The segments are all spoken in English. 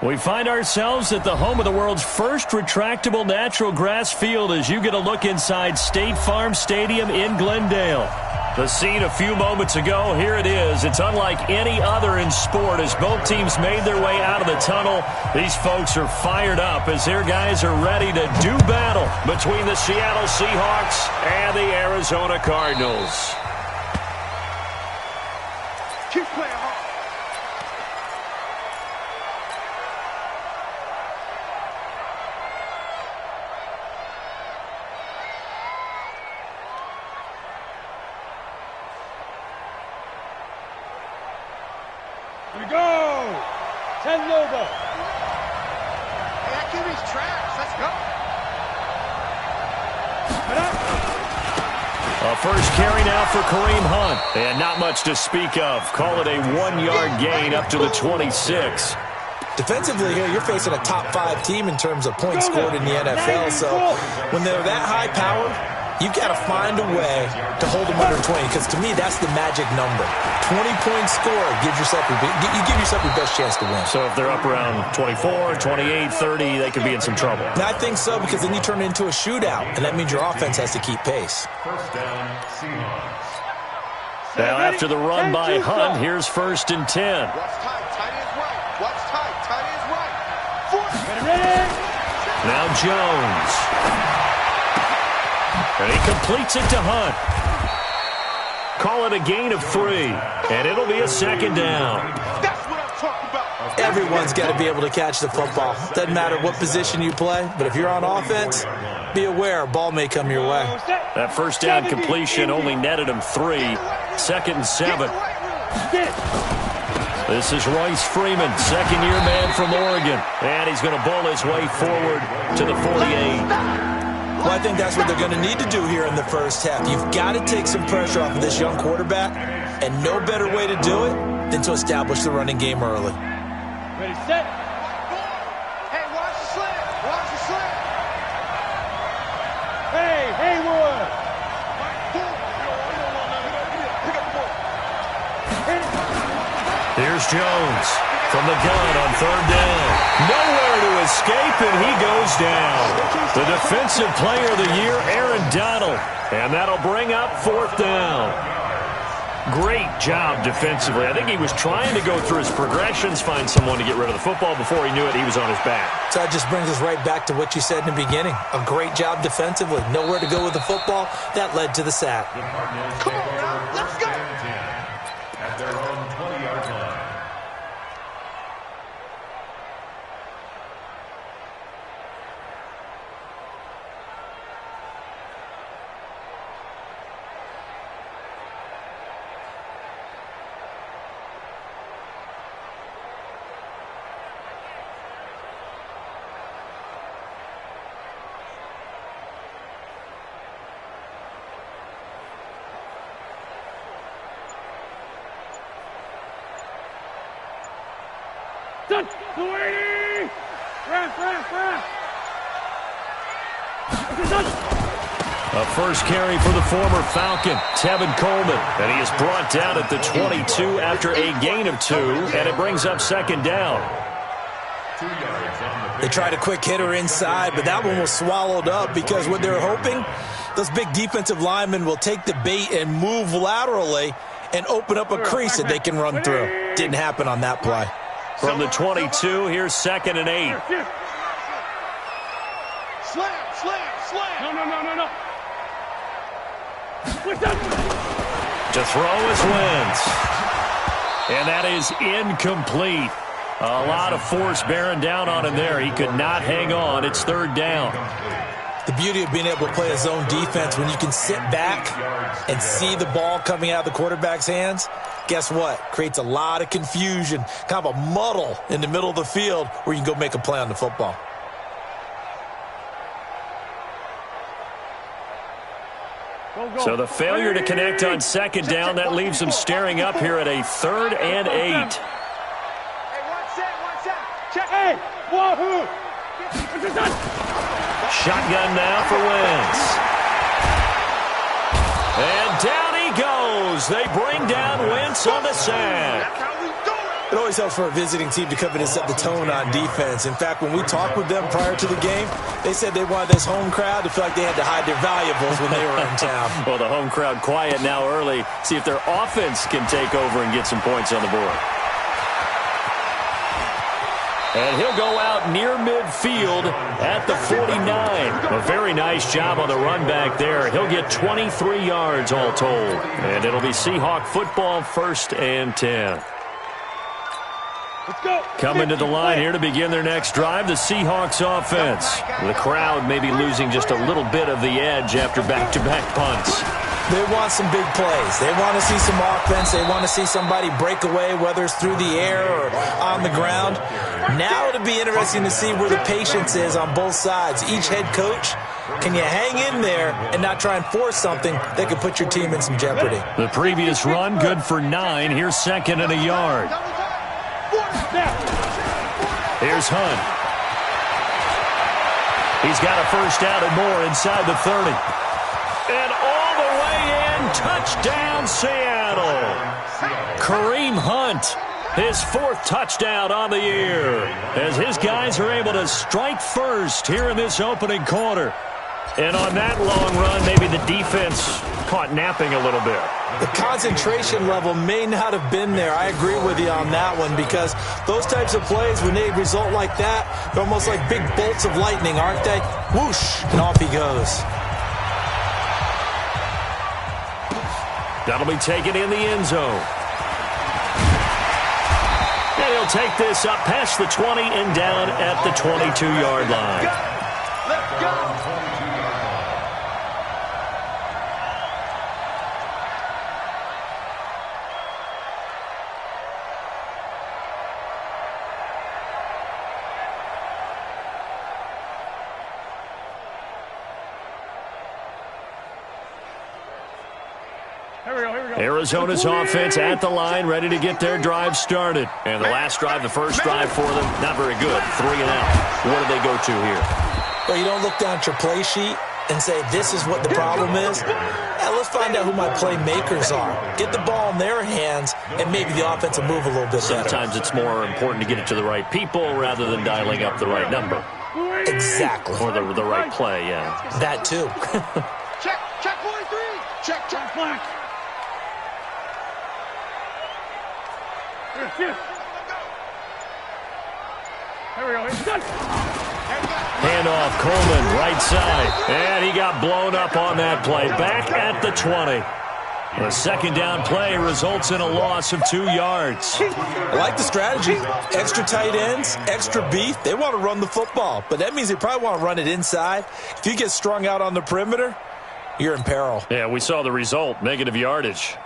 We find ourselves at the home of the world's first retractable natural grass field as you get a look inside State Farm Stadium in Glendale. The scene a few moments ago, here it is. It's unlike any other in sport as both teams made their way out of the tunnel. These folks are fired up as their guys are ready to do battle between the Seattle Seahawks and the Arizona Cardinals. Keep playing hard. Here we go! 10 Nova. Hey, that QB's trash. Let's go. A first carry now for Kareem Hunt. And not much to speak of. Call it a 1-yard gain up to the 26. Defensively here, you're facing a top-5 team in terms of points scored in the NFL. So when they're that high-powered, you've got to find a way to hold them under 20, because to me, that's the magic number. 20-point score gives yourself you give yourself your best chance to win. So if they're up around 24, 28, 30, they could be in some trouble. And I think so, because then you turn it into a shootout, and that means your offense has to keep pace. First down, Seahawks. Now after the run by Hunt, here's 1st and 10. Watch tight. Tight is right. Watch tight. Tight is right. Ready. Now Jones. And he completes it to Hunt. Call it a gain of 3, and it'll be a 2nd down. That's what I'm talking about. Everyone's got to be able to catch the football. Doesn't matter what position you play, but if you're on offense, be aware, ball may come your way. That first down completion only netted him 3. 2nd and 7. This is Royce Freeman, second-year man from Oregon. And he's going to bowl his way forward to the 48. Well, I think that's what they're going to need to do here in the first half. You've got to take some pressure off of this young quarterback, and no better way to do it than to establish the running game early. Ready, set. Hey, watch the slant. Watch the slant. Hey, Haywood. Pick up the ball. Here's Jones from the gun on 3rd down. Nowhere to escape, and he goes down. The defensive player of the year, Aaron Donald. And that'll bring up 4th down. Great job defensively. I think he was trying to go through his progressions, find someone to get rid of the football. Before he knew it, he was on his back. So that just brings us right back to what you said in the beginning. A great job defensively. Nowhere to go with the football. That led to the sack. Come on, now. Let's go. At their own 20-yard line. Done. A first carry for the former Falcon, Tevin Coleman. And he is brought down at the 22 after a gain of 2, and it brings up 2nd down. 2 yards on the They tried a quick hitter inside, but that one was swallowed up because what they're hoping, those big defensive linemen will take the bait and move laterally and open up a crease that they can run through. Didn't happen on that play. From the 22, here's 2nd and 8. Slam. No. To throw is Wentz. And that is incomplete. A lot of force bearing down on him there. He could not hang on. It's 3rd down. The beauty of being able to play a zone defense when you can sit back and see the ball coming out of the quarterback's hands, guess what? Creates a lot of confusion, kind of a muddle in the middle of the field where you can go make a play on the football. So the failure to connect on 2nd down, that leaves them staring up here at a 3rd and 8. Hey, one set. Check. Hey, wahoo. Shotgun now for Wentz. And down he goes. They bring down Wentz on the sack. That's how we do it. It always helps for a visiting team to come in and set the tone on defense. In fact, when we talked with them prior to the game, they said they wanted this home crowd to feel like they had to hide their valuables when they were in town. Well, the home crowd quiet now early. See if their offense can take over and get some points on the board. And he'll go out near midfield at the 49. A very nice job on the run back there. He'll get 23 yards all told. And it'll be Seahawk football, 1st and 10. Let's go. Coming to the line here to begin their next drive, the Seahawks offense. The crowd may be losing just a little bit of the edge after back-to-back punts. They want some big plays. They want to see some offense. They want to see somebody break away, whether it's through the air or on the ground. Now it'll be interesting to see where the patience is on both sides. Each head coach, can you hang in there and not try and force something that could put your team in some jeopardy? The previous run, good for 9. Here's 2nd and a yard. Here's Hunt. He's got a first down and more inside the 30. And all the way in, touchdown Seattle. Kareem Hunt, his 4th touchdown on the year, as his guys are able to strike first here in this opening quarter. And on that long run, maybe the defense caught napping a little bit. The concentration level may not have been there. I agree with you on that one, because those types of plays, when they result like that, they're almost like big bolts of lightning, aren't they? Whoosh, and off he goes. That'll be taken in the end zone. And he'll take this up past the 20 and down at the 22-yard line. Let's go. Arizona's offense at the line, ready to get their drive started. And the last drive, the first drive for them, not very good. 3 and out. What do they go to here? Well, you don't look down at your play sheet and say, this is what the problem is. Let's find out who my playmakers are. Get the ball in their hands, and maybe the offense will move a little bit better. Sometimes it's more important to get it to the right people rather than dialing up the right number. Exactly. Or the right play, yeah. That too. Check 43. Check flank. Here we go. It's done. Handoff, Coleman, right side. And he got blown up on that play. Back at the 20. The second down play results in a loss of 2 yards. I like the strategy. Extra tight ends, extra beef. They want to run the football, but that means they probably want to run it inside. If you get strung out on the perimeter, you're in peril. Yeah, we saw the result, negative yardage.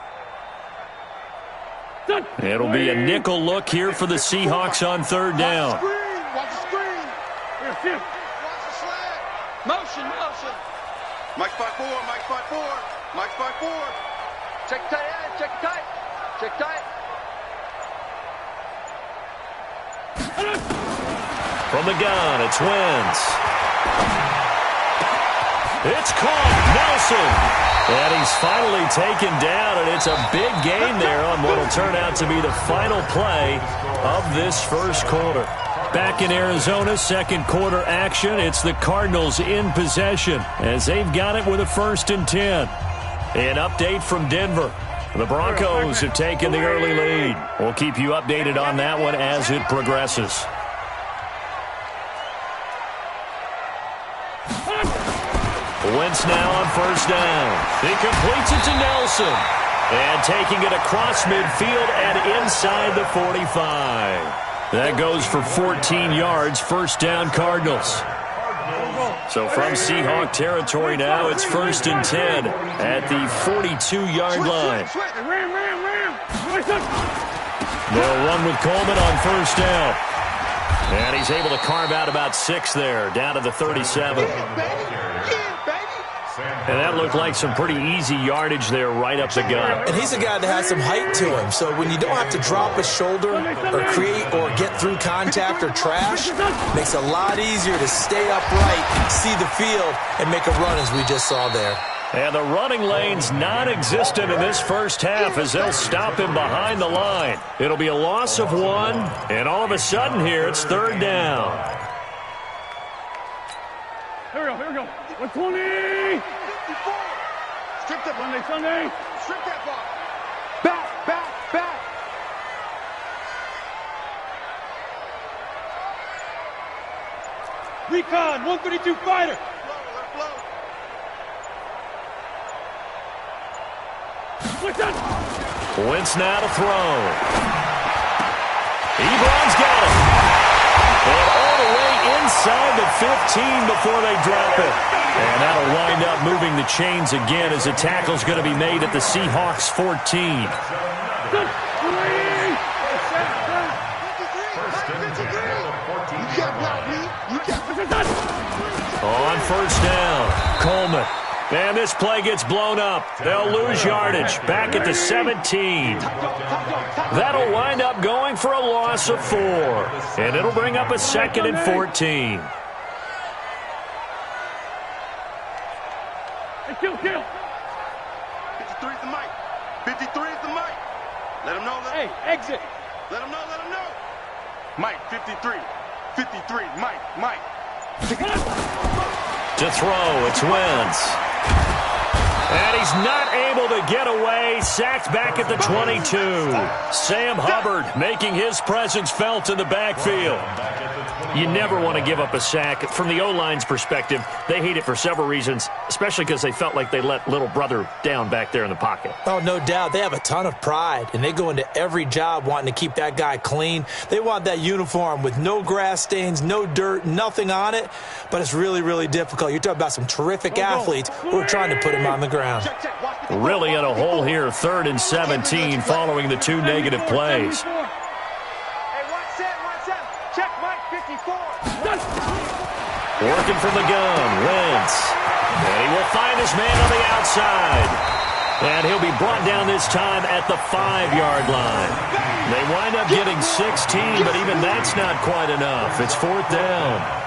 It'll be a nickel look here for the Seahawks on 3rd down. Watch the screen. Watch the slant. Motion. Mike spot 4. Mike spot 4. Check tight end. Check tight. From the gun, it's Wentz. It's caught. Nelson. And he's finally taken down, and it's a big gain there on what will turn out to be the final play of this first quarter. Back in Arizona, second quarter action. It's the Cardinals in possession as they've got it with a 1st and 10. An update from Denver. The Broncos have taken the early lead. We'll keep you updated on that one as it progresses. Wentz now on 1st down. He completes it to Nelson. And taking it across midfield and inside the 45. That goes for 14 yards, 1st down Cardinals. So from Seahawk territory now, it's 1st and 10 at the 42-yard line. They'll run with Coleman on 1st down. And he's able to carve out about 6 there, down to the 37. And that looked like some pretty easy yardage there right up the gut. And he's a guy that has some height to him, so when you don't have to drop a shoulder or create or get through contact or trash, makes it a lot easier to stay upright, see the field, and make a run as we just saw there. And the running lane's non-existent in this first half as they'll stop him behind the line. It'll be a loss of 1, and all of a sudden here it's third down. Here we go. 120. 54. Strip that Sunday. Strip that ball. Back. Recon, 132 fighter. Wentz now to throw. Ebron's got it. And all the way inside the 15 before they drop it. And that'll wind up moving the chains again as the tackle's going to be made at the Seahawks 14. On first down, Coleman. And this play gets blown up. They'll lose yardage. Back at the 17. That'll wind up going for a loss of 4. And it'll bring up a 2nd and 14. Kill. 53 is the mic. 53 is the mic. Let him know. Hey, exit. Let him know. Mike, 53. 53, Mike. To throw, it's Wentz. And he's not able to get away. Sacked back at the 22. Sam Hubbard making his presence felt in the backfield. You never want to give up a sack. From the O-line's perspective, they hate it for several reasons, especially because they felt like they let little brother down back there in the pocket. Oh, no doubt. They have a ton of pride, and they go into every job wanting to keep that guy clean. They want that uniform with no grass stains, no dirt, nothing on it, but it's really, really difficult. You're talking about some terrific athletes who are trying to put him on the ground. Really in a hole here, 3rd and 17 following the 2 negative plays. Working from the gun, Wentz. And he will find his man on the outside. And he'll be brought down this time at the 5-yard line. They wind up getting 16, but even that's not quite enough. It's 4th down.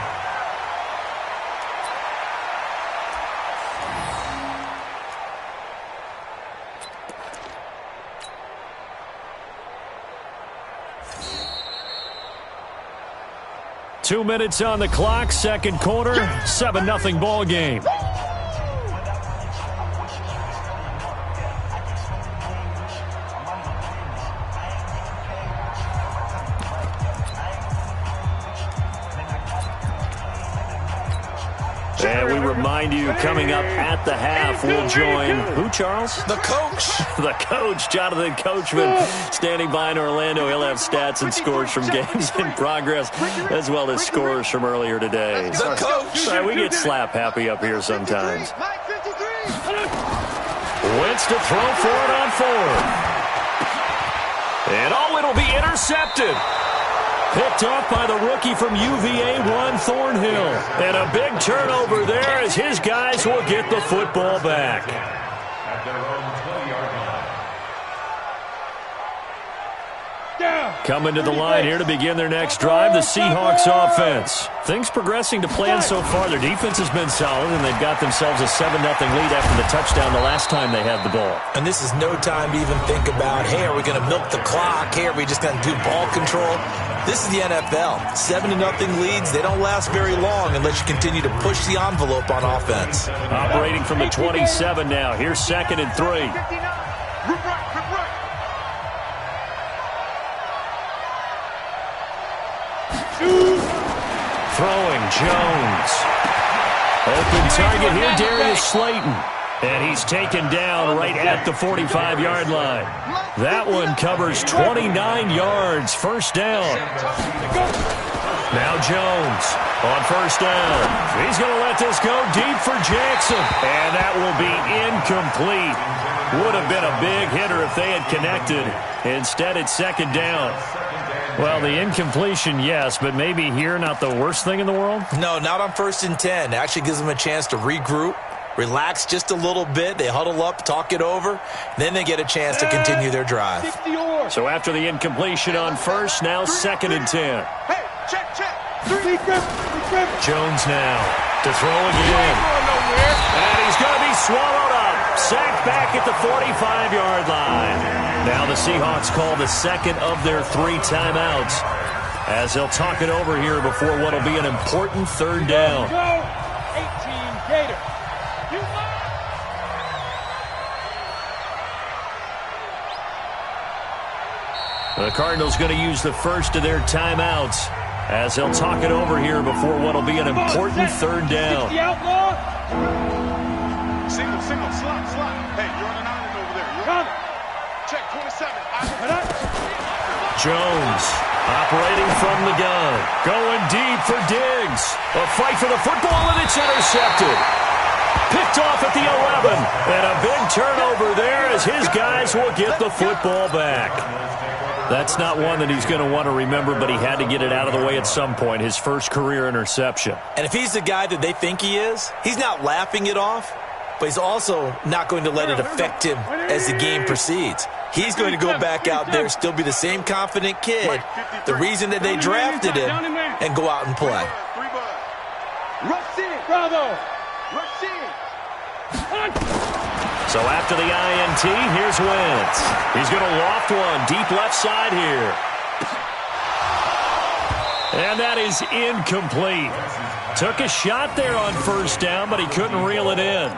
Two minutes on the clock, second quarter, 7-0 ball game. And we remind you, coming up at the half, we'll join who, Charles? The coach. The coach, Jonathan Coachman, standing by in Orlando. He'll have stats and scores from games in progress, as well as scores from earlier today. The coach. Sorry, we get slap happy up here sometimes. Wentz to throw for it on 4th. And it'll be intercepted. Picked off by the rookie from UVA, Juan Thornhill. And a big turnover there as his guys will get the football back. At their own 20-yard line. Coming to the line here to begin their next drive, the Seahawks offense. Things progressing to plan so far. Their defense has been solid, and they've got themselves a 7-0 lead after the touchdown the last time they had the ball. And this is no time to even think about, hey, are we going to milk the clock? Hey, are we just going to do ball control? This is the NFL. 7-0 leads, they don't last very long unless you continue to push the envelope on offense. Operating from the 27 now. Here's 2nd and 3. Throwing, Jones. Open target here, Darius Slayton. And he's taken down right at the 45-yard line. That one covers 29 yards. First down. Now Jones on first down. He's going to let this go deep for Jackson. And that will be incomplete. Would have been a big hitter if they had connected. Instead, it's 2nd down. Well, the incompletion, yes, but maybe here not the worst thing in the world? No, not on 1st and 10. It actually gives them a chance to regroup, relax just a little bit. They huddle up, talk it over. Then they get a chance to continue their drive. So after the incompletion on first, now 2nd and 10. Hey, check. Jones now to throw again. And he's going to be swallowed up. Sacked back at the 45-yard line. Now the Seahawks call the second of their 3 timeouts, as they'll talk it over here before what will be an important third down. Go, 18 Gator. The Cardinals going to use the first of their timeouts, as they'll talk it over here before what will be an important third down. The outlaw. Single, slot. Hey, you're on an island over there. Come. Check 27. Jones operating from the gun. Going deep for Diggs. A fight for the football, and it's intercepted. Picked off at the 11. And a big turnover there as his guys will get the football back. That's not one that he's going to want to remember, but he had to get it out of the way at some point, his first career interception. And if he's the guy that they think he is, he's not laughing it off, but he's also not going to let it affect him as the game proceeds. He's going to go back out there, still be the same confident kid, the reason that they drafted him, and go out and play. Rush in. Bravo. Rush in. So after the INT, here's Wentz. He's going to loft one deep left side here. And that is incomplete. Took a shot there on first down, but he couldn't reel it in.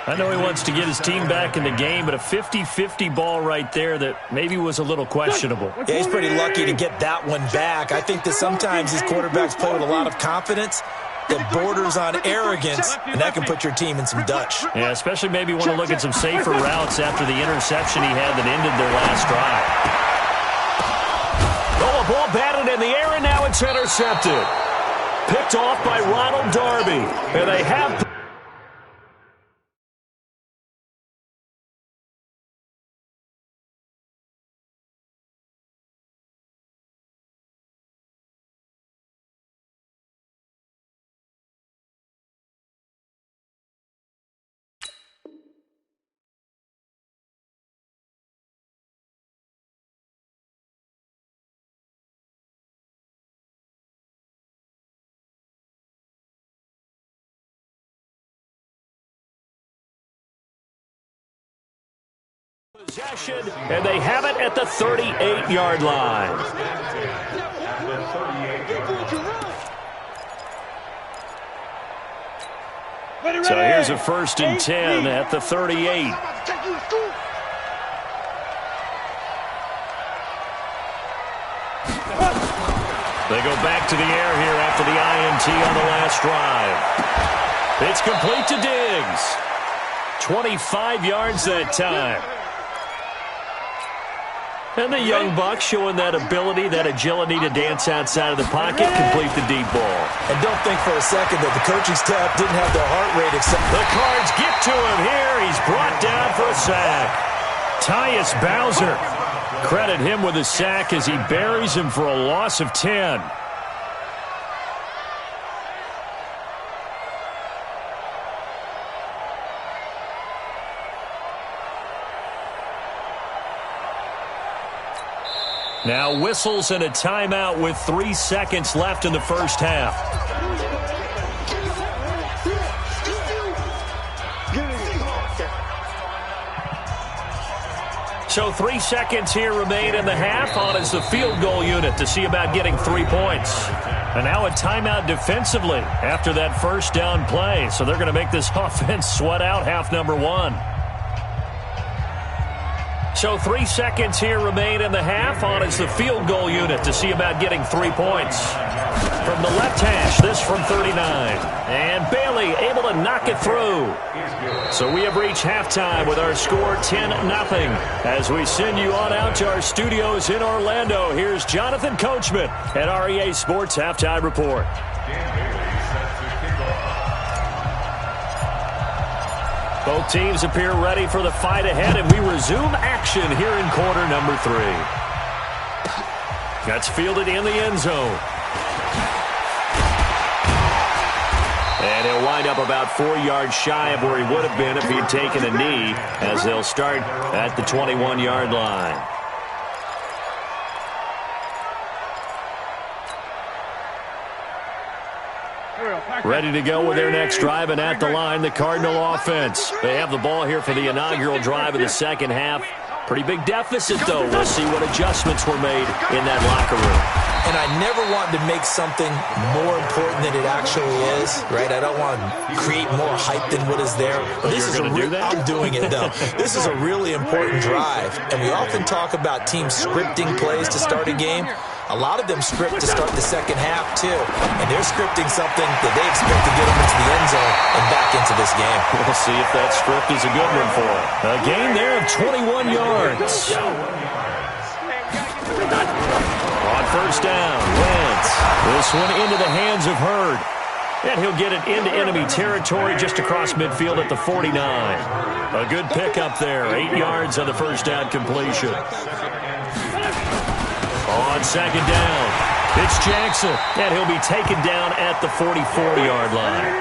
I know he wants to get his team back in the game, but a 50-50 ball right there that maybe was a little questionable. Yeah, he's pretty lucky to get that one back. I think that sometimes these quarterbacks play with a lot of confidence that borders on arrogance, and that can put your team in some Dutch. Yeah, especially maybe want to look at some safer routes after the interception he had that ended their last drive. Oh, a ball batted in the air, and now it's intercepted. Picked off by Ronald Darby. And they have... possession, and they have it at the 38-yard line. So here's a 1st and 10 at the 38. They go back to the air here after the INT on the last drive. It's complete to Diggs. 25 yards that time. And the young buck showing that ability, that agility to dance outside of the pocket, complete the deep ball. And don't think for a second that the coaching staff didn't have their heart rate except... The Cards get to him here. He's brought down for a sack. Tyus Bowser. Credit him with a sack as he buries him for a loss of 10. Now whistles and a timeout with 3 seconds left in the first half. So 3 seconds here remain in the half. On is the field goal unit to see about getting 3 points. And now a timeout defensively after that first down play. So they're going to make this offense sweat out half number 1. So 3 seconds here remain in the half. On is the field goal unit to see about getting 3 points. From the left hash, this from 39. And Bailey able to knock it through. So we have reached halftime with our score 10-0. As we send you on out to our studios in Orlando, here's Jonathan Coachman at REA Sports Halftime Report. Both teams appear ready for the fight ahead, and we resume action here in quarter number 3. That's fielded in the end zone. And he'll wind up about 4 yards shy of where he would have been if he'd taken a knee, as they'll start at the 21-yard line. Here we go. Ready to go with their next drive, and at the line, the Cardinal offense. They have the ball here for the inaugural drive of the second half. Pretty big deficit, though. We'll see what adjustments were made in that locker room. And I never want to make something more important than it actually is, right? I don't want to create more hype than what is there. But this is I'm doing it, though. This is a really important drive. And we often talk about teams scripting plays to start a game. A lot of them script to start the second half, too. And they're scripting something that they expect to get them into the end zone and back into this game. We'll see if that script is a good one for them. A gain there of 21 yards. On first down, Wentz. This one into the hands of Hurd. And he'll get it into enemy territory just across midfield at the 49. A good pickup there. 8 yards on the first down completion. On second down, it's Jackson, and he'll be taken down at the 44-yard line.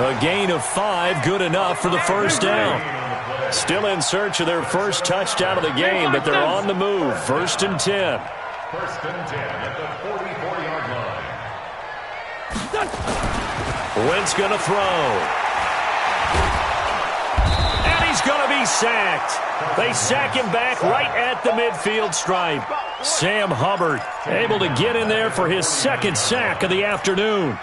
A gain of 5, good enough for the first down. Still in search of their first touchdown of the game, but they're on the move. First and 10. First and 10 at the 44-yard line. Wentz going to throw. And he's going to be sacked. They sack him back right at the midfield stripe. Sam Hubbard able to get in there for his second sack of the afternoon.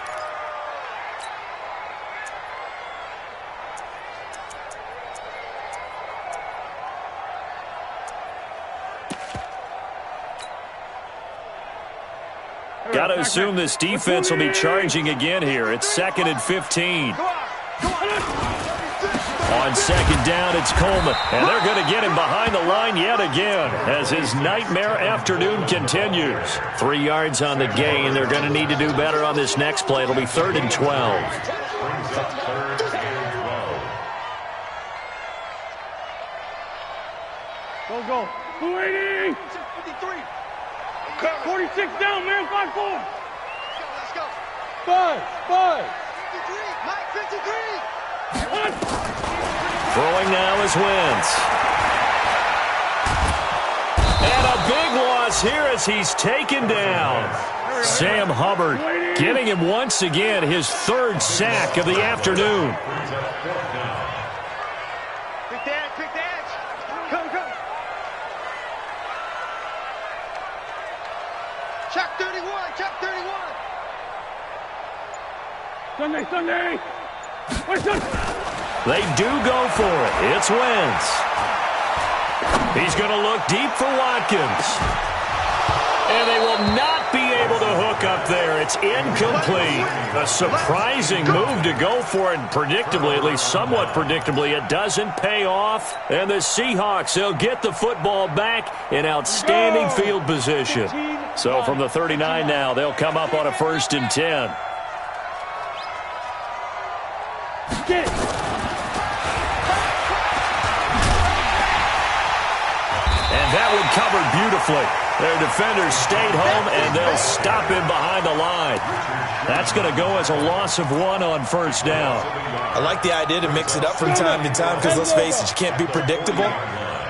Got to assume this defense will be charging again here. It's 2nd and 15. On second down, it's Coleman. And they're going to get him behind the line yet again as his nightmare afternoon continues. 3 yards on the gain. They're going to need to do better on this next play. It'll be 3rd and 12. Go. 280. 53. 46 down, man. 5-4. Let's go. 5. 53. Mike, 53. Throwing now is Wentz. And a big loss here as he's taken down. Sam Hubbard getting him once again his 3rd sack of the afternoon. Quick dash. Come. Check 31. Sunday. They do go for it. It's Wentz. He's going to look deep for Watkins. And they will not be able to hook up there. It's incomplete. A surprising move to go for it. Predictably, at least somewhat predictably, it doesn't pay off. And the Seahawks, they'll get the football back in outstanding field position. So from the 39 now, they'll come up on a 1st and 10. And that one covered beautifully. Their defenders stayed home, and they'll stop him behind the line. That's going to go as a loss of 1 on first down. I like the idea to mix it up from time to time because, let's face it, you can't be predictable.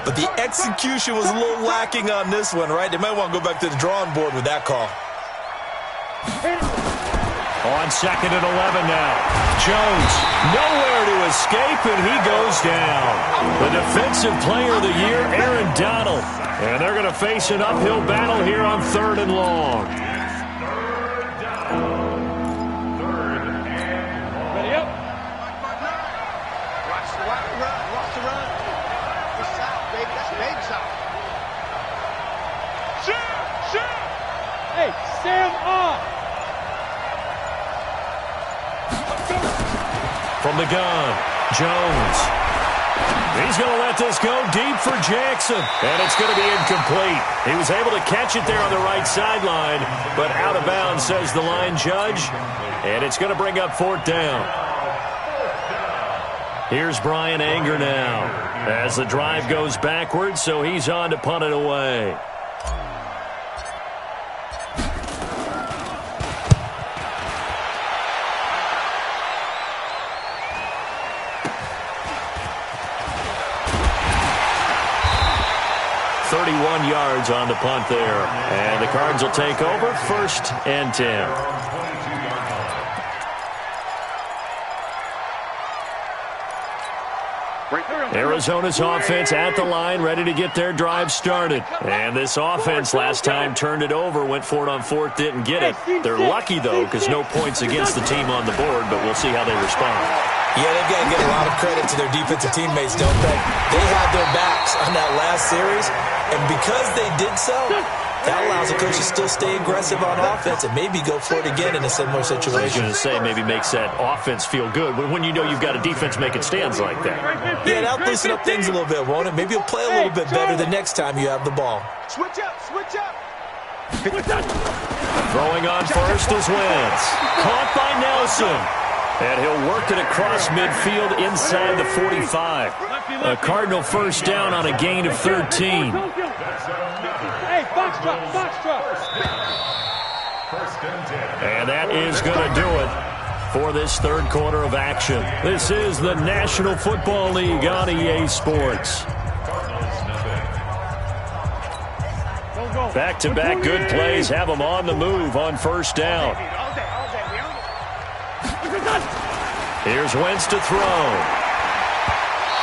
But the execution was a little lacking on this one, right? They might want to go back to the drawing board with that call. On 2nd and 11 now. Jones nowhere to escape, and he goes down. The defensive player of the year, Aaron Donald. And they're going to face an uphill battle here on 3rd and long. Ready up. Watch the run. It's out, baby. That's baby out. Shoot. Hey, Sam off. From the gun, Jones. He's going to let this go deep for Jackson. And it's going to be incomplete. He was able to catch it there on the right sideline, but out of bounds, says the line judge. And it's going to bring up 4th down. Here's Brian Anger now as the drive goes backwards, so he's on to punt it away. Yards on the punt there. And the Cards will take over 1st and 10. Arizona's offense at the line, ready to get their drive started. And this offense last time turned it over, went for it on fourth, didn't get it. They're lucky, though, because no points against the team on the board, but we'll see how they respond. Yeah, they've got to give a lot of credit to their defensive teammates, don't they? They had their backs on that last series, and because they did so, that allows the coach to still stay aggressive on offense and maybe go for it again in a similar situation. I was going to say, maybe makes that offense feel good when you know you've got a defense making stands like that. Yeah, that'll loosen up things a little bit, won't it? Maybe you'll play a little bit better the next time you have the ball. Switch up, switch up. Throwing on first is Wentz. Caught by Nelson. And he'll work it across midfield inside the 45. A Cardinal first down on a gain of 13. Hey, box truck, box truck. And that is going to do it for this third quarter of action. This is the National Football League on EA Sports. Back-to-back good plays have them on the move on first down. Here's Wentz to throw.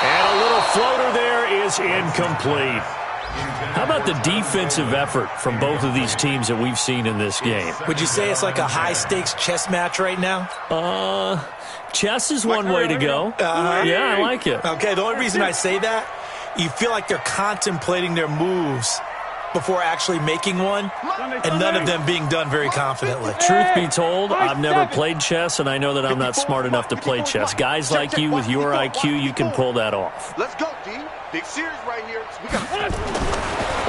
And a little floater there is incomplete. How about the defensive effort from both of these teams that we've seen in this game? Would you say it's like a high-stakes chess match right now? Chess is one way to go. Yeah, I like it. Okay, the only reason I say that, you feel like they're contemplating their moves before actually making one, and none of them being done very confidently. Truth be told, I've never played chess, and I know that I'm not smart enough to play chess. Guys like you with your IQ, you can pull that off. Let's go, D. Big series right here. So we got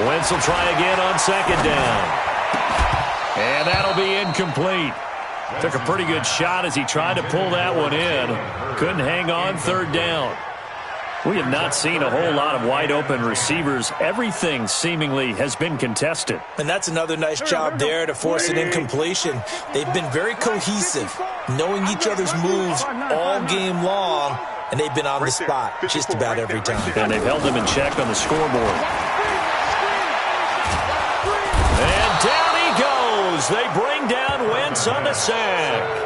Wentz will try again on second down. And that'll be incomplete. Took a pretty good shot as he tried to pull that one in. Couldn't hang on third down. We have not seen a whole lot of wide-open receivers. Everything seemingly has been contested. And that's another nice job there to force an incompletion. They've been very cohesive, knowing each other's moves all game long, and they've been on the spot just about every time. And they've held them in check on the scoreboard. And down he goes. They bring down Wentz on the sack.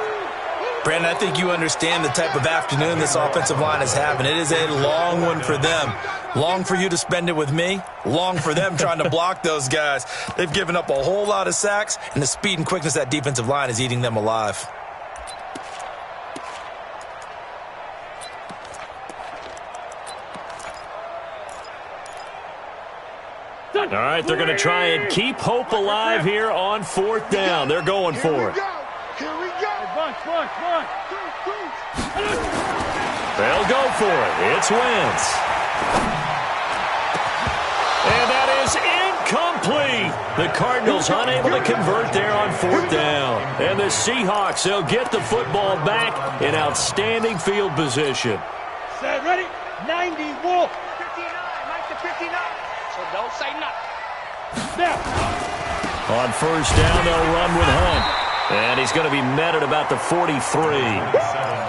Brandon, I think you understand the type of afternoon this offensive line is having. It is a long one for them. Long for you to spend it with me. Long for them trying to block those guys. They've given up a whole lot of sacks, and the speed and quickness of that defensive line is eating them alive. All right, they're going to try and keep hope alive here on fourth down. They're going for it. They'll go for it. It's Wentz. And that is incomplete. The Cardinals unable to convert there on fourth down. And the Seahawks, they'll get the football back in outstanding field position. Set, ready? 90, Wolf. 59, Mike to 59. So don't say nothing. Snap. On first down, they'll run with Hunt. And he's going to be met at about the 43.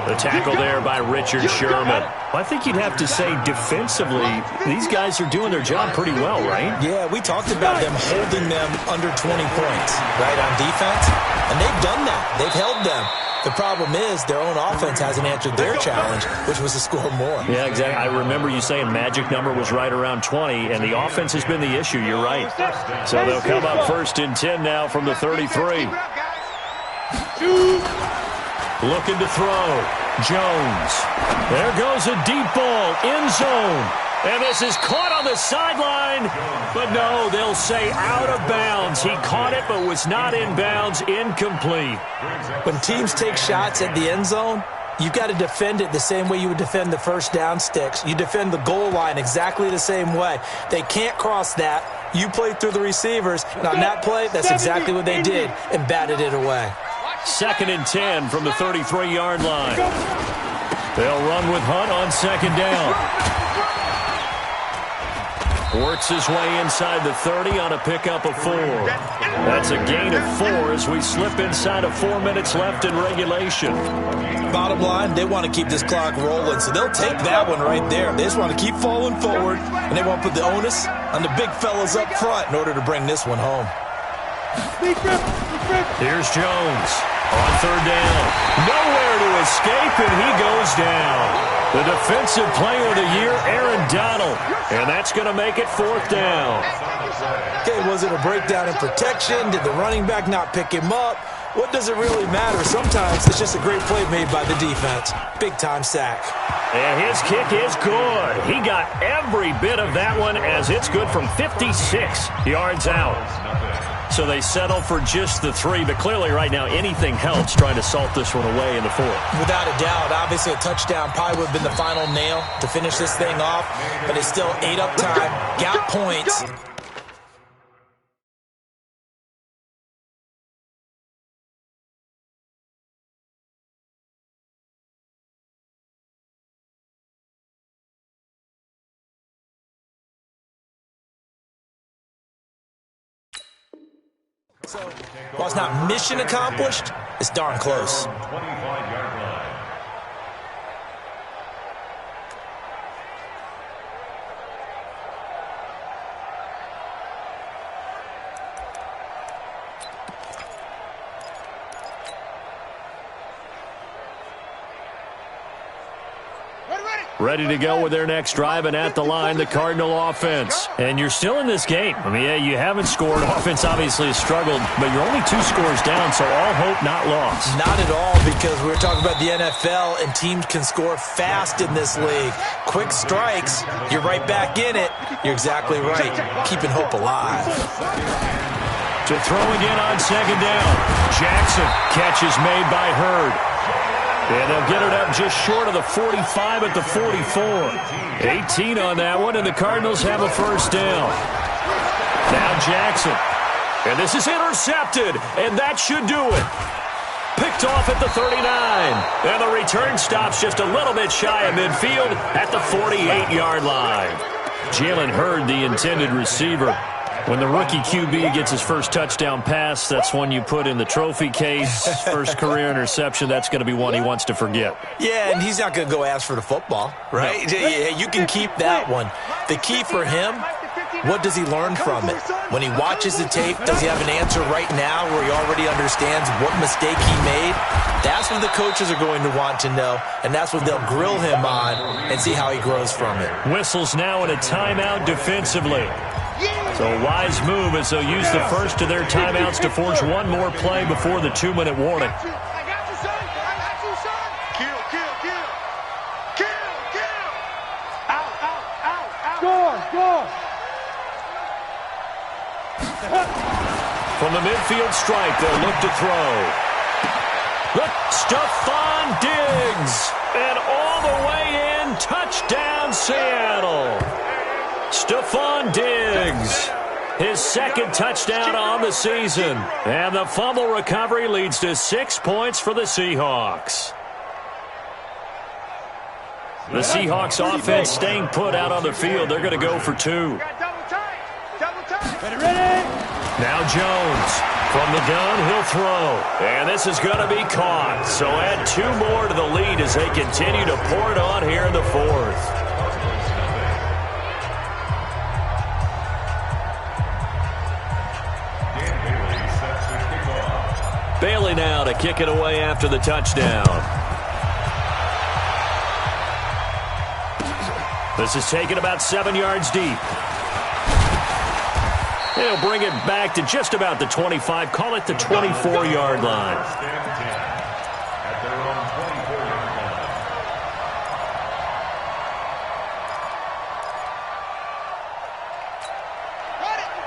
The tackle there by Richard Sherman. I think you'd have to say defensively, these guys are doing their job pretty well, right? Yeah, we talked about them holding them under 20 points, right, on defense. And they've done that. They've held them. The problem is their own offense hasn't answered their challenge, which was to score more. Yeah, exactly. I remember you saying magic number was right around 20, and the offense has been the issue. You're right. So they'll come up first and 10 now from the 33. Looking to throw. Jones. There goes a deep ball. End zone. And this is caught on the sideline. But no, they'll say out of bounds. He caught it but was not in bounds. Incomplete. When teams take shots at the end zone, you've got to defend it the same way you would defend the first down sticks. You defend the goal line exactly the same way. They can't cross that. You play through the receivers. And on that play, that's exactly what they did and batted it away. Second and 10 from the 33-yard line. They'll run with Hunt on second down. Works his way inside the 30 on a pickup of 4. That's a gain of 4 as we slip inside of 4 minutes left in regulation. Bottom line, they want to keep this clock rolling, so they'll take that one right there. They just want to keep falling forward, and they want to put the onus on the big fellas up front in order to bring this one home. Here's Jones. On third down, nowhere to escape, and he goes down. The defensive player of the year, Aaron Donald, and that's going to make it fourth down. Okay, was it a breakdown in protection? Did the running back not pick him up? What does it really matter? Sometimes it's just a great play made by the defense. Big-time sack. And his kick is good. He got every bit of that one as it's good from 56 yards out. So they settle for just the 3, but clearly right now anything helps trying to salt this one away in the 4th. Without a doubt, obviously a touchdown probably would have been the final nail to finish this thing off, but it's still 8 up time, got points. So, while it's not mission accomplished, it's darn close. 25-yard line. Ready to go with their next drive, and at the line, the Cardinal offense. And you're still in this game. I mean, yeah, you haven't scored. Offense obviously has struggled, but you're only 2 scores down, so all hope not lost. Not at all, because we're talking about the NFL, and teams can score fast in this league. Quick strikes, you're right back in it. You're exactly right. Keeping hope alive. To throw again on second down. Jackson. Catch is made by Hurd. And they'll get it up just short of the 45 at the 44. 18 on that one, and the Cardinals have a first down. Now Jackson. And this is intercepted, and that should do it. Picked off at the 39. And the return stops just a little bit shy of midfield at the 48-yard line. Jalen Hurd, the intended receiver. When the rookie QB gets his first touchdown pass, that's one you put in the trophy case. First career interception, that's going to be one he wants to forget. Yeah, and he's not going to go ask for the football, right? No. Yeah, you can keep that one. The key for him, what does he learn from it? When he watches the tape, does he have an answer right now where he already understands what mistake he made? That's what the coaches are going to want to know, and that's what they'll grill him on and see how he grows from it. Whistles now in a timeout defensively. So a wise move as they'll use the first of their timeouts to force one more play before the 2-minute warning. I got you, son. I got you, son. Kill, kill, kill. Kill, kill. Out, out, out, out. Score. From the midfield stripe, they'll look to throw. Look, Stephon Diggs. And all the way in, touchdown Seattle. Stephon Diggs, his second touchdown on the season. And the fumble recovery leads to 6 points for the Seahawks. The Seahawks offense staying put out on the field. They're going to go for 2. Double tight. Ready. Now Jones. From the gun, he'll throw. And this is going to be caught. So add 2 more to the lead as they continue to pour it on here in the 4th. Bailey now to kick it away after the touchdown. This is taken about 7 yards deep. He'll bring it back to just about the 25. Call it the 24-yard line.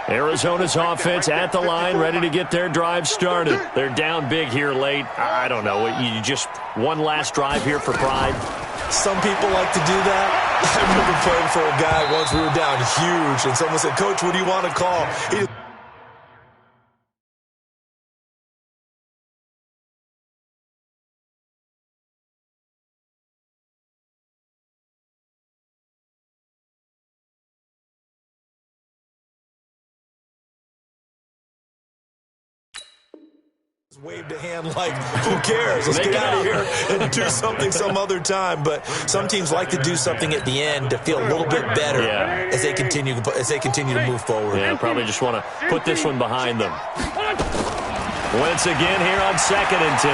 Arizona's offense at the line, ready to get their drive started. They're down big here late. I don't know. You just one last drive here for pride. Some people like to do that. I remember playing for a guy once. We were down huge, and someone said, "Coach, what do you want to call?" Waved a hand like, who cares? Let's get out of here and do something some other time. But some teams like to do something at the end to feel a little bit better as they continue to move forward. Yeah, probably just want to put this one behind them. Once again here on 2nd and 10.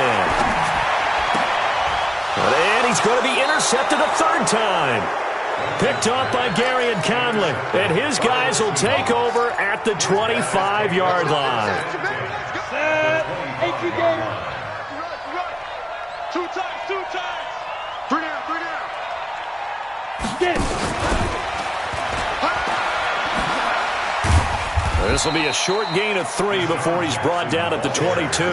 And he's going to be intercepted a third time. Picked off by Gary and Conley. And his guys will take over at the 25-yard line. Set. 18 gamer. Two times. Three down. Get it. This will be a short gain of 3 before he's brought down at the 22.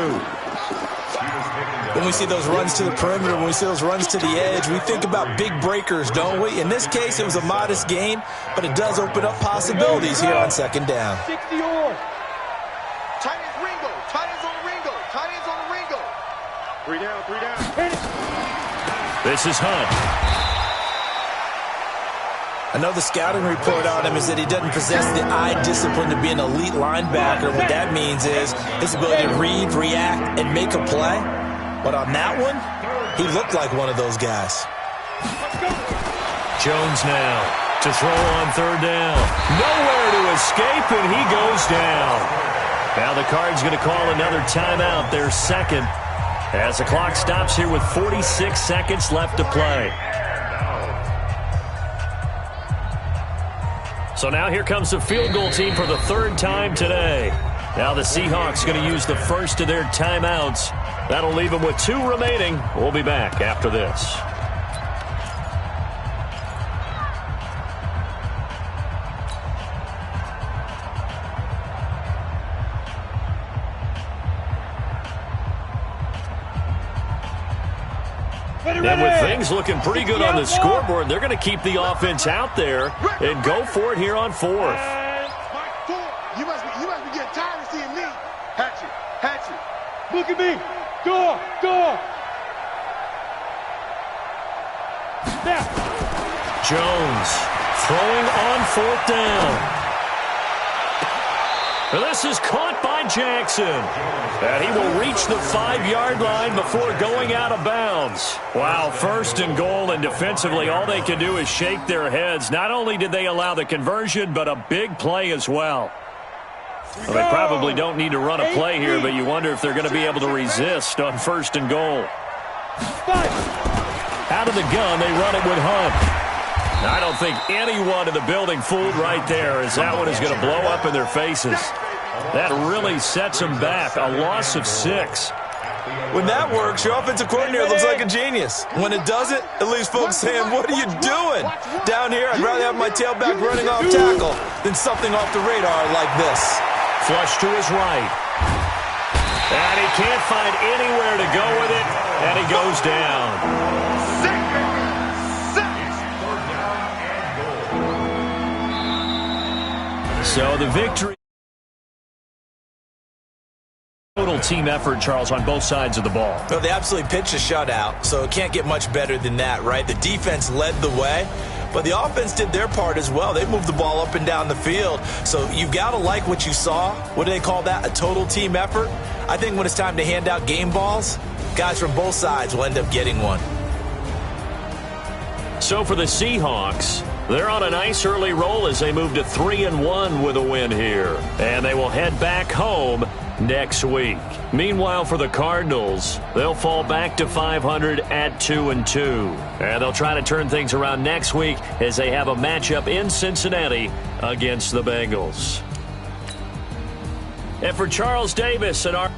When we see those runs to the perimeter, when we see those runs to the edge, we think about big breakers, don't we? In this case, it was a modest gain, but it does open up possibilities here on 2nd down. 60 yards. Tight ends Ringo. Tight ends on the Ringo. 3 down. Hit it. This is Hunt. I know the scouting report on him is that he doesn't possess the eye discipline to be an elite linebacker. What that means is his ability to read, react, and make a play. But on that one, he looked like one of those guys. Jones now to throw on 3rd down. Nowhere to escape, and he goes down. Now the Cards going to call another timeout, their 2nd, as the clock stops here with 46 seconds left to play. So now here comes the field goal team for the 3rd time today. Now the Seahawks going to use the first of their timeouts. That'll leave them with 2 remaining. We'll be back after this. And with things looking pretty good on the scoreboard, they're going to keep the offense out there and go for it here on 4th. You must be getting tired of seeing me. Hatchet. Look at me. Door. Now. Jones throwing on 4th down. This is caught by Jackson. And he will reach the 5-yard line before going out of bounds. Wow, 1st and goal, and defensively all they can do is shake their heads. Not only did they allow the conversion, but a big play as well. Well, they probably don't need to run a play here, but you wonder if they're going to be able to resist on 1st and goal. Out of the gun, they run it with Hunt. I don't think anyone in the building fooled right there, as that one is going to blow up in their faces. That really sets them back. A loss of 6. When that works, your offensive coordinator looks like a genius. When it doesn't, it leaves folks saying, what are you doing? Down here, I'd rather have my tailback running off tackle than something off the radar like this. Flush to his right. And he can't find anywhere to go with it, and he goes down. So the victory. Total team effort, Charles, on both sides of the ball. Well, they absolutely pitched a shutout, so it can't get much better than that, right? The defense led the way, but the offense did their part as well. They moved the ball up and down the field, so you've got to like what you saw. What do they call that? A total team effort? I think when it's time to hand out game balls, guys from both sides will end up getting one. So for the Seahawks, they're on a nice early roll as they move to 3-1 with a win here. And they will head back home next week. Meanwhile, for the Cardinals, they'll fall back to 500 at 2-2. And they'll try to turn things around next week as they have a matchup in Cincinnati against the Bengals. And for Charles Davis and our...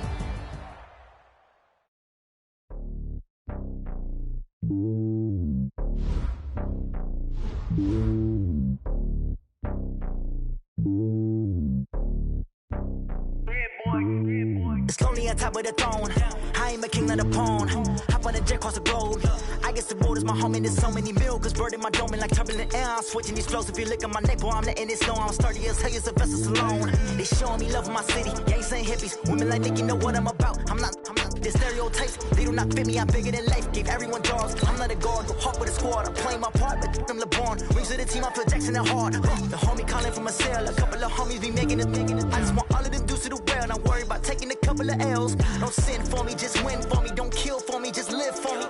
It's lonely on top of the throne. I ain't a king of the pawn. Hop on a jet across the globe. I guess the road is my home and there's so many milkers burning my dome like turbulent air. I'm switching these flows. If you look at my neck, boy, I'm letting it snow. I'm sturdy as hell, as a vessel alone. They showing me love in my city. Gangs ain't hippies. Women like Nick, you know what I'm about. I'm not the stereotypes. They do not fit me. I'm bigger than life. Gave everyone jobs. I'm not a guard. Go hard with a squad. I'm playing my part, but them LeBron. Rings to the team. I feel Jackson and hard. The homie calling from a cell. A couple of homies be making it. I just want all of them dudes to the well. Not worry about taking a couple of L's. Don't sin for me, just win for me. Don't kill for me, just live for me.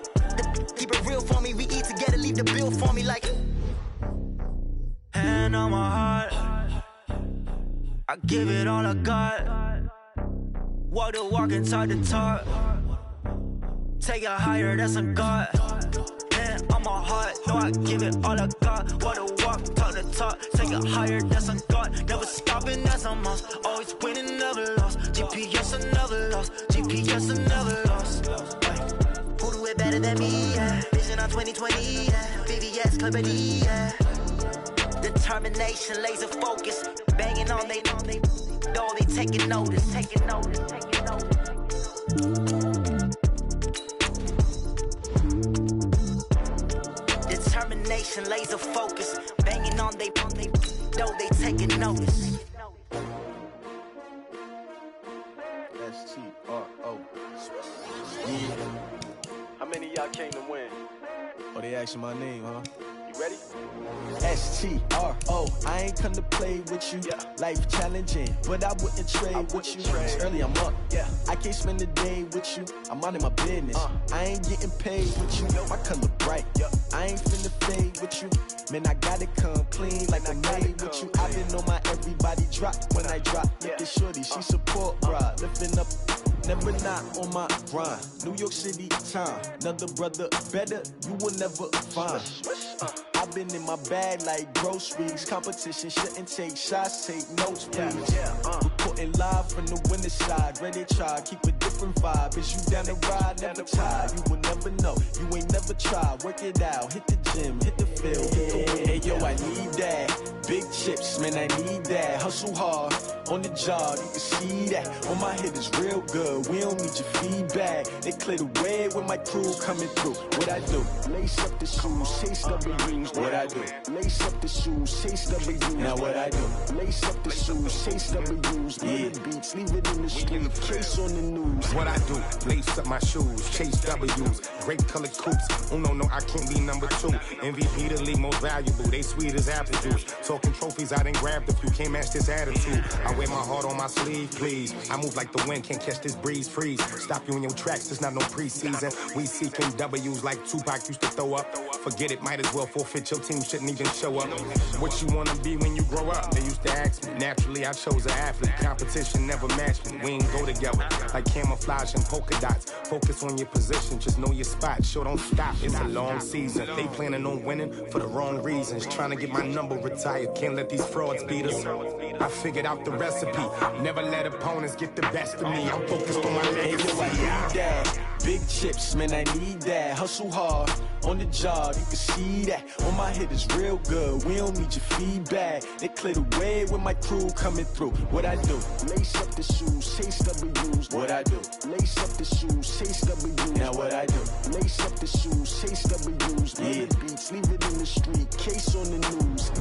Keep it real for me. We eat together, leave the bill for me like. Hand on my heart, I give it all I got. Walk the walk and talk the talk. Take it higher, that's a God. Man, on my heart, know I give it all I got. Walk the walk, talk the talk. Take it higher, that's a God. Never stopping, that's a must. Always winning, never lost. GPS, I never lost. GPS, I never lost. Who do it better than me? Yeah. Vision on 2020. Yeah. VVS, Company. Yeah. Determination, laser focus. Banging on they, know they taking notice. Taking notice. Taking notice. Determination, laser focus. Banging on they, know they taking notice. S-T-R-O. Yeah. How many of y'all came to win? Oh, they asking my name, huh? You ready? S-T-R-O. I ain't come to play with you. Yeah. Life challenging, but I wouldn't trade with you. It's early, I'm up. Yeah. I can't spend the day with you. I'm out of my business. I ain't getting paid with you. My color bright. Yeah. I ain't finna fade with you. Man, I gotta come clean like I'm made with you. I've been on my everybody drop when I drop. Look at shorty, she support, bruh. Lifting up. Never not on my grind. New York City time. Another brother better, you will never find. I've been in my bag like groceries. Competition shouldn't take shots, take notes, please. Reporting live from the winter side. Ready to try, keep a different vibe. Is you down the ride, never tired. You will never know, you ain't never tried. Work it out, hit the gym, hit the field. Hey yo, I need that. Big chips, man, I need that. Hustle hard, on the job, you can see that. On my head is real good, we don't need your feedback. They clear the way with my crew coming through. What I do? Lace up the shoes, chase W's. What I do? Lace up the shoes, chase W's. Now what I do? Lace up the shoes, chase W's. Yeah. Beats, leave it in the street, case on the news. What I do? Lace up my shoes, chase W's. Grape colored coops. Oh no, I can't be number 2. MVP the league most valuable. They sweet as apple juice. Talking trophies, I done grabbed a few. Can't match this attitude. I wear my heart on my sleeve, please. I move like the wind, can't catch this breeze, freeze. Stop you in your tracks, there's not no preseason. We seeking W's like Tupac used to throw up. Forget it, might as well forfeit, your team shouldn't even show up. What you wanna be when you grow up? They used to ask me. Naturally, I chose an athlete. Competition never matched me. We ain't go together. Like camouflage and polka dots. Focus on your position, just know your spot. Sure, don't stop, it's a long season. They planning on winning for the wrong reasons. Trying to get my number retired, can't let these frauds beat us. I figured out the recipe. Never let opponents get the best of me. I'm focused on my legacy. I need that. Big chips, man, I need that. Hustle hard, on the job, you can see that. On my head is real good, we don't need your feedback. They clear the way with my crew coming through. What I do? Lace up the shoes, chase W's. What I do? Lace up the shoes, chase W's. Now what I do? Lace up the shoes, chase W's. Yeah. Beats, leave it in the street, case on the news.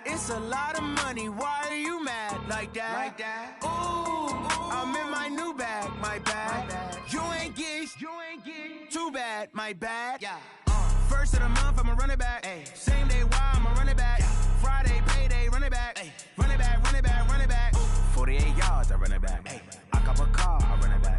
It's a lot of money, why are you mad like that? Ooh, I'm in my new bag, my bad. You ain't getting too bad, my bad. Yeah. First of the month, I'ma run it back. Ay. Same day, why I'ma run it back. Yeah. Friday, payday, run it back. Ay. Run it back, run it back, run it back. Ooh. 48 yards, I run it back. Ay. I cop a car, I run it back.